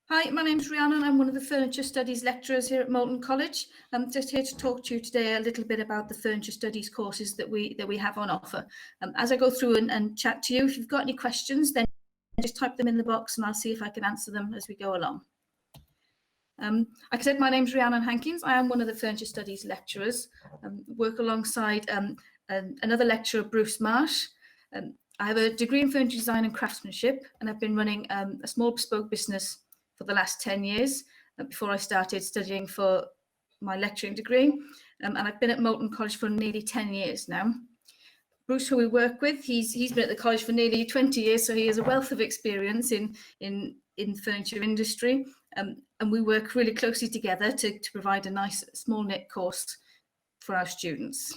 Hi, my name's Rhiannon and I'm one of the Furniture Studies lecturers here at Moulton College. I'm just here to talk to you today a little bit about the Furniture Studies courses that we have on offer. As I go through and chat to you, if you've got any questions, then just type them in the box and I'll see if I can answer them as we go along. Like I said, my name's Rhiannon Hankins. I am one of the Furniture Studies lecturers. Work alongside another lecturer, Bruce Marsh. I have a degree in furniture design and craftsmanship, and I've been running a small bespoke business for the last 10 years before I started studying for my lecturing degree. And I've been at Moulton College for nearly 10 years now. Bruce, who we work with, he's been at the college for nearly 20 years, so he has a wealth of experience in the furniture industry. And we work really closely together to provide a nice small knit course for our students.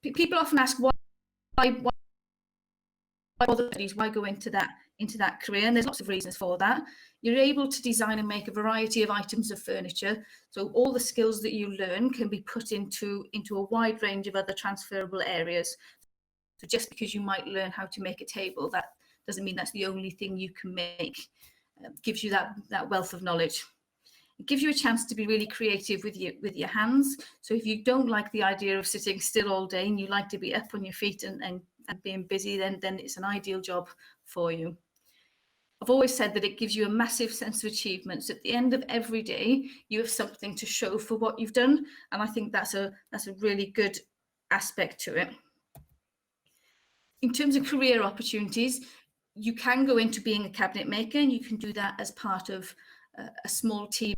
People often ask why go into that career, and there's lots of reasons for that. You're able to design and make a variety of items of furniture, so all the skills that you learn can be put into a wide range of other transferable areas. So just because you might learn how to make a table, that doesn't mean that's the only thing you can make. It gives you that wealth of knowledge. It gives you a chance to be really creative with your hands. So if you don't like the idea of sitting still all day and you like to be up on your feet and being busy, then it's an ideal job for you. I've always said that it gives you a massive sense of achievement. So at the end of every day, you have something to show for what you've done. And I think that's a really good aspect to it. In terms of career opportunities, you can go into being a cabinet maker, and you can do that as part of a small team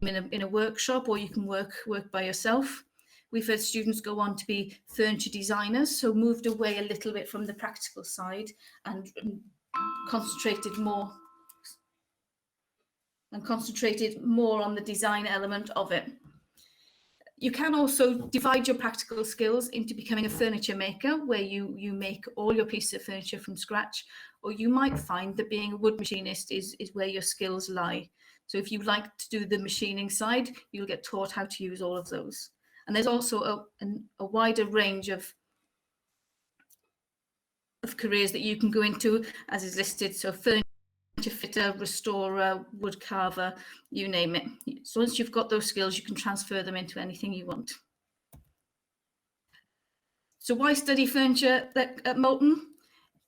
in a workshop, or you can work by yourself. We've had students go on to be furniture designers, so moved away a little bit from the practical side and concentrated more on the design element of it. You can also divide your practical skills into becoming a furniture maker, where you make all your pieces of furniture from scratch, or you might find that being a wood machinist is where your skills lie. So if you like to do the machining side, you'll get taught how to use all of those. And there's also a wider range of careers that you can go into, as is listed. So furniture fitter, restorer, wood carver, you name it. So once you've got those skills, you can transfer them into anything you want. So why study furniture at Moulton?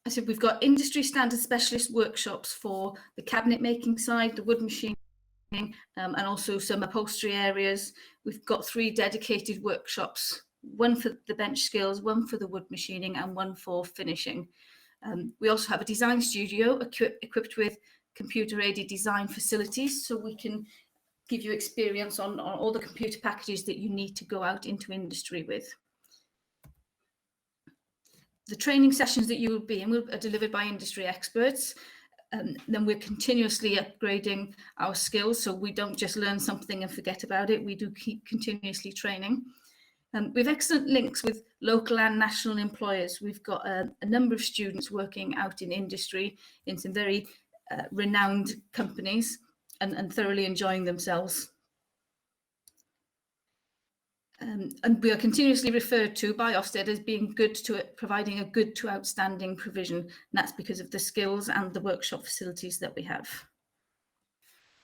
I said we've got industry standard specialist workshops for the cabinet making side, the wood machining, and also some upholstery areas. We've got 3 dedicated workshops, one for the bench skills, one for the wood machining, and one for finishing. We also have a design studio equipped with computer-aided design facilities, so we can give you experience on all the computer packages that you need to go out into industry with. The training sessions that you will be in are delivered by industry experts. Then we're continuously upgrading our skills, so we don't just learn something and forget about it. We do keep continuously training. We have excellent links with local and national employers. We've got a number of students working out in industry in some very renowned companies and thoroughly enjoying themselves. And we are continuously referred to by Ofsted as being providing a good to outstanding provision, and that's because of the skills and the workshop facilities that we have.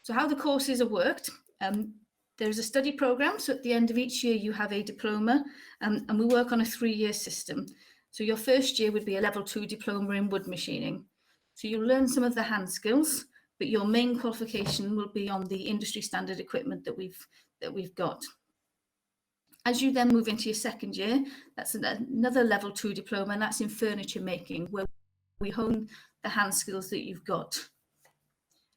So how the courses are worked, there's a study programme, so at the end of each year you have a diploma, and we work on a 3-year system. So your first year would be a level 2 diploma in wood machining. So you'll learn some of the hand skills, but your main qualification will be on the industry standard equipment that we've got. As you then move into your second year, that's another level 2 diploma, and that's in furniture making, where we hone the hand skills that you've got.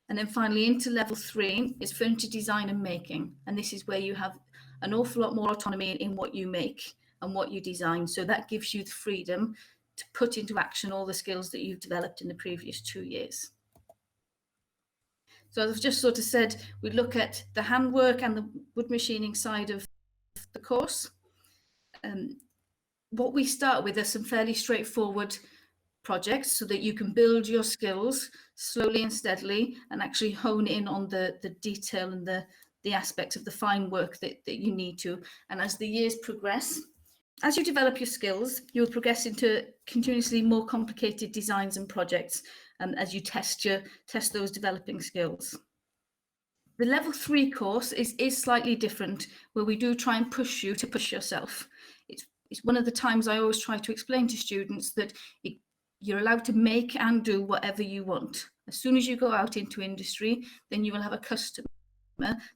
And then finally into level 3 is furniture design and making. And this is where you have an awful lot more autonomy in what you make and what you design. So that gives you the freedom to put into action all the skills that you've developed in the previous 2 years. So as I've just sort of said, we look at the handwork and the wood machining side of the course. What we start with are some fairly straightforward projects so that you can build your skills slowly and steadily and actually hone in on the detail and the aspects of the fine work that you need to. And as the years progress, As you develop your skills, you will progress into continuously more complicated designs and projects as you test those developing skills. The level 3 course is slightly different, where we do try and push you to push yourself. It's one of the times I always try to explain to students that you're allowed to make and do whatever you want. As soon as you go out into industry, then you will have a customer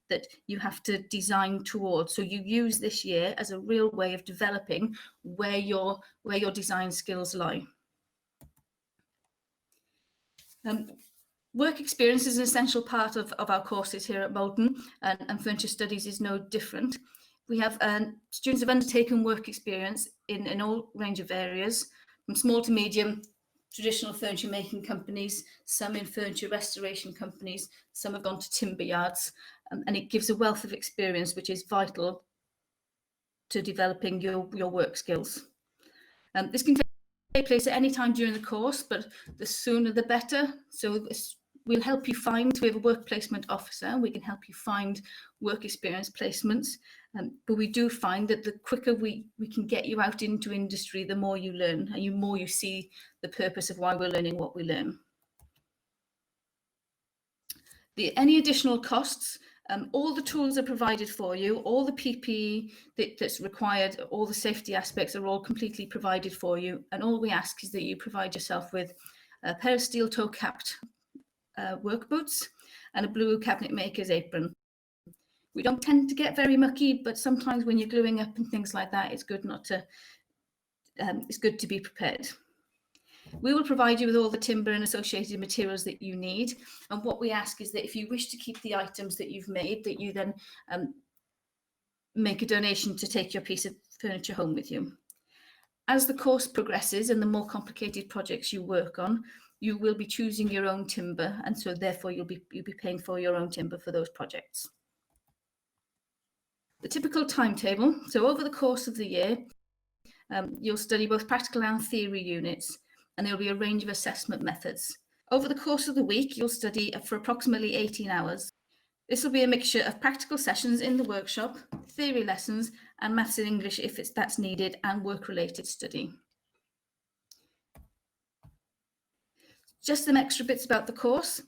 that you have to design towards. So you use this year as a real way of developing where your design skills lie. Work experience is an essential part of our courses here at Moulton, and furniture studies is no different. We have students have undertaken work experience in all range of areas, from small to medium, traditional furniture making companies, some in furniture restoration companies, some have gone to timber yards, and it gives a wealth of experience which is vital to developing your work skills. This can take place at any time during the course, but the sooner the better. So we'll help you find, we have a work placement officer, we can help you find work experience placements, but we do find that the quicker we can get you out into industry, the more you learn, and the more you see the purpose of why we're learning what we learn. Any additional costs, all the tools are provided for you, all the PPE that's required, all the safety aspects are all completely provided for you, and all we ask is that you provide yourself with a pair of steel toe capped work boots and a blue cabinet maker's apron. We don't tend to get very mucky, but sometimes when you're gluing up and things like that, it's good it's good to be prepared. We will provide you with all the timber and associated materials that you need. And what we ask is that if you wish to keep the items that you've made, that you then make a donation to take your piece of furniture home with you. As the course progresses and the more complicated projects you work on, you will be choosing your own timber, and so therefore you'll be paying for your own timber for those projects. The typical timetable. So over the course of the year, you'll study both practical and theory units, and there will be a range of assessment methods. Over the course of the week, you'll study for approximately 18 hours. This will be a mixture of practical sessions in the workshop, theory lessons, and maths and English if that's needed, and work-related study. Just some extra bits about the course,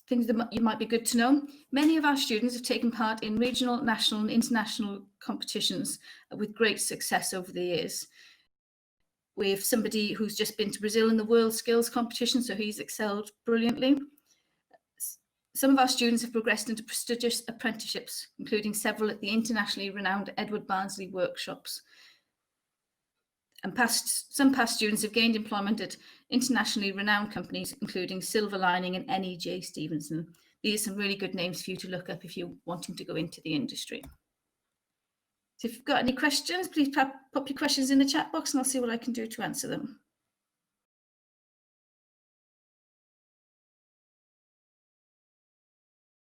things that you might be good to know. Many of our students have taken part in regional, national, and international competitions with great success over the years. We have somebody who's just been to Brazil in the World Skills Competition, so he's excelled brilliantly. Some of our students have progressed into prestigious apprenticeships, including several at the internationally renowned Edward Barnsley workshops. And some past students have gained employment at internationally renowned companies, including Silver Lining and NEJ Stevenson. These are some really good names for you to look up if you're wanting to go into the industry. So if you've got any questions, please pop your questions in the chat box and I'll see what I can do to answer them.